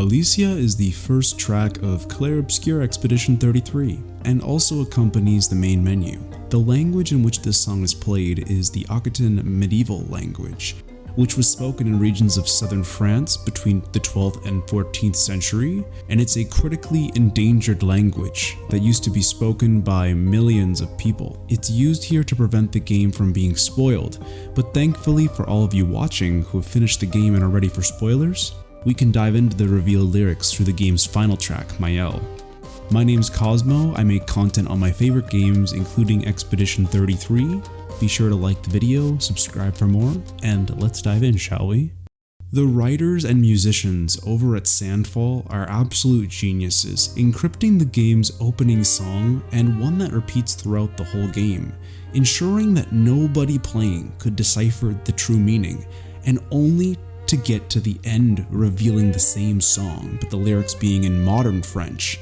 Alicia is the first track of Clair-Obscur Expedition 33 and also accompanies the main menu. The language in which this song is played is the Occitan medieval language, which was spoken in regions of southern France between the 12th and 14th century, and it's a critically endangered language that used to be spoken by millions of people. It's used here to prevent the game from being spoiled, but thankfully for all of you watching who have finished the game and are ready for spoilers, we can dive into the revealed lyrics through the game's final track, Maelle. My name's Cosmo, I make content on my favorite games including Expedition 33. Be sure to like the video, subscribe for more, and let's dive in, shall we? The writers and musicians over at Sandfall are absolute geniuses, encrypting the game's opening song and one that repeats throughout the whole game, ensuring that nobody playing could decipher the true meaning, and only to get to the end revealing the same song, but the lyrics being in modern French.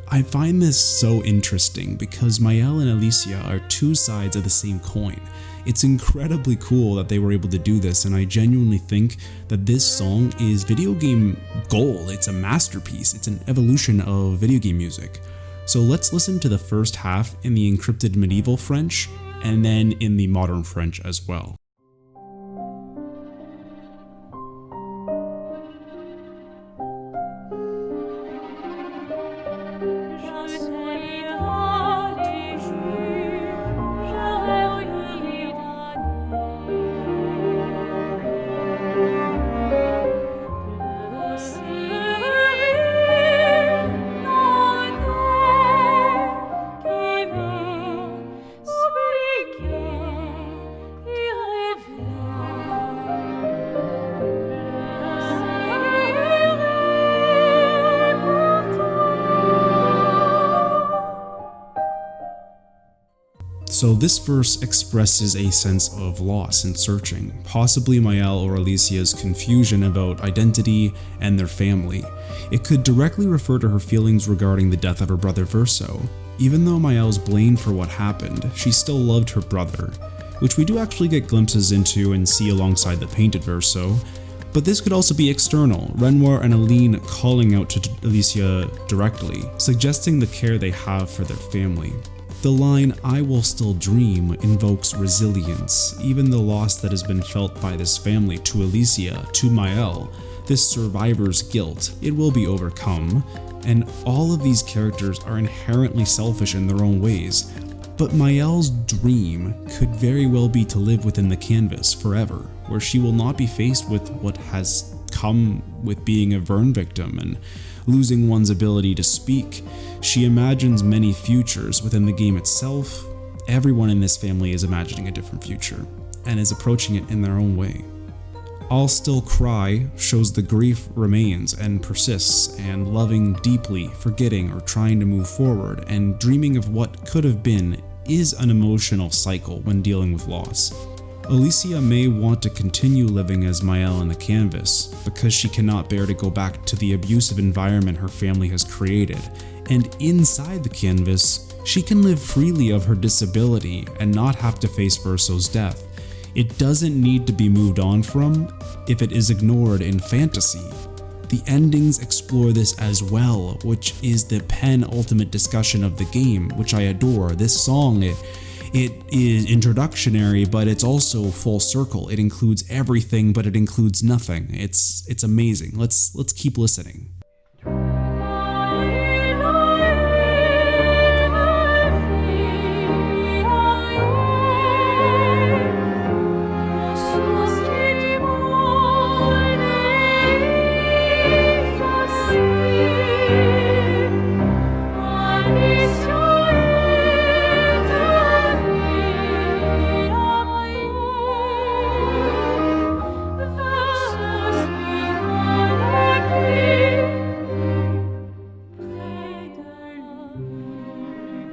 I find this so interesting because Maelle and Alicia are two sides of the same coin. It's incredibly cool that they were able to do this, and I genuinely think that this song is video game gold. It's a masterpiece. It's an evolution of video game music. So let's listen to the first half in the encrypted medieval French and then in the modern French as well. So this verse expresses a sense of loss and searching, possibly Maelle or Alicia's confusion about identity and their family. It could directly refer to her feelings regarding the death of her brother Verso. Even though Maelle's blamed for what happened, she still loved her brother, which we do actually get glimpses into and see alongside the painted Verso. But this could also be external, Renoir and Aline calling out to Alicia directly, suggesting the care they have for their family. The line, "I will still dream," invokes resilience, even the loss that has been felt by this family to Alicia, to Maelle, this survivor's guilt, it will be overcome, and all of these characters are inherently selfish in their own ways, but Maelle's dream could very well be to live within the canvas forever, where she will not be faced with what has come with being a burn victim and losing one's ability to speak. She imagines many futures within the game itself. Everyone in this family is imagining a different future and is approaching it in their own way. "I'll still cry" shows the grief remains and persists, and loving deeply, forgetting or trying to move forward, and dreaming of what could have been is an emotional cycle when dealing with loss. Alicia may want to continue living as Maelle in the canvas because she cannot bear to go back to the abusive environment her family has created, and inside the canvas, she can live freely of her disability and not have to face Verso's death. It doesn't need to be moved on from if it is ignored in fantasy. The endings explore this as well, which is the penultimate discussion of the game, which I adore. This song, it is introductionary, but it's also full circle. It includes everything, but it includes nothing. It's amazing. Let's keep listening.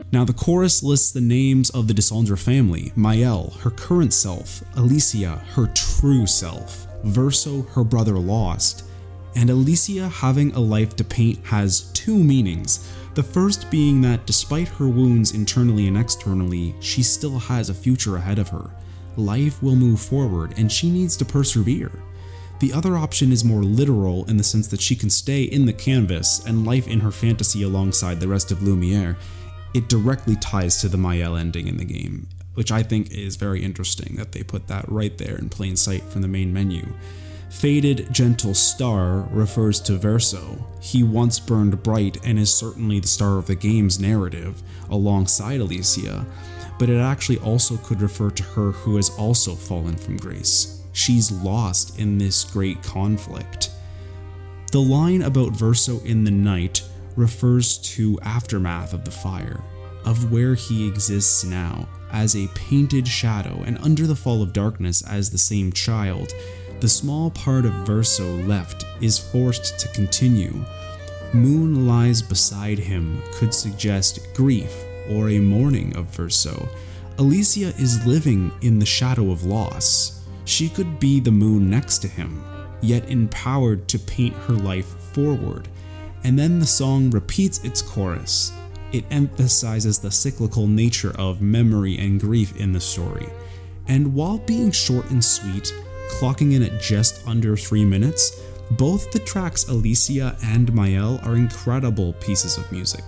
Now the chorus lists the names of the Descendre family: Maelle, her current self; Alicia, her true self; Verso, her brother lost. And Alicia having a life to paint has two meanings. The first being that despite her wounds internally and externally, she still has a future ahead of her. Life will move forward and she needs to persevere. The other option is more literal in the sense that she can stay in the canvas and life in her fantasy alongside the rest of Lumiere. It directly ties to the Maelle ending in the game, which I think is very interesting that they put that right there in plain sight from the main menu. Faded Gentle Star refers to Verso. He once burned bright and is certainly the star of the game's narrative, alongside Alicia, but it actually also could refer to her who has also fallen from grace. She's lost in this great conflict. The line about Verso in the night refers to aftermath of the fire, of where he exists now, as a painted shadow, and under the fall of darkness as the same child. The small part of Verso left is forced to continue. Moon lies beside him could suggest grief or a mourning of Verso. Alicia is living in the shadow of loss. She could be the moon next to him, yet empowered to paint her life forward. And then the song repeats its chorus. It emphasizes the cyclical nature of memory and grief in the story. And while being short and sweet, clocking in at just under 3 minutes, both the tracks Alicia and Maelle are incredible pieces of music.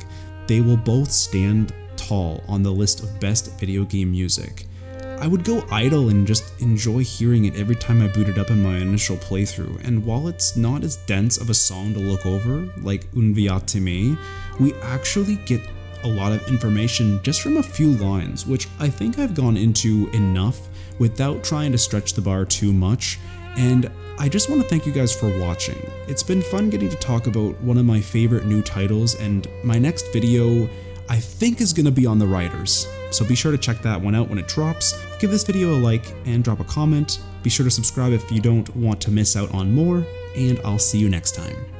They will both stand tall on the list of best video game music. I would go idle and just enjoy hearing it every time I boot it up in my initial playthrough, and while it's not as dense of a song to look over like Un Viatime, we actually get a lot of information just from a few lines, which I think I've gone into enough without trying to stretch the bar too much, and I just want to thank you guys for watching. It's been fun getting to talk about one of my favorite new titles, and my next video I think is going to be on the writers. So be sure to check that one out when it drops. Give this video a like and drop a comment. Be sure to subscribe if you don't want to miss out on more, and I'll see you next time.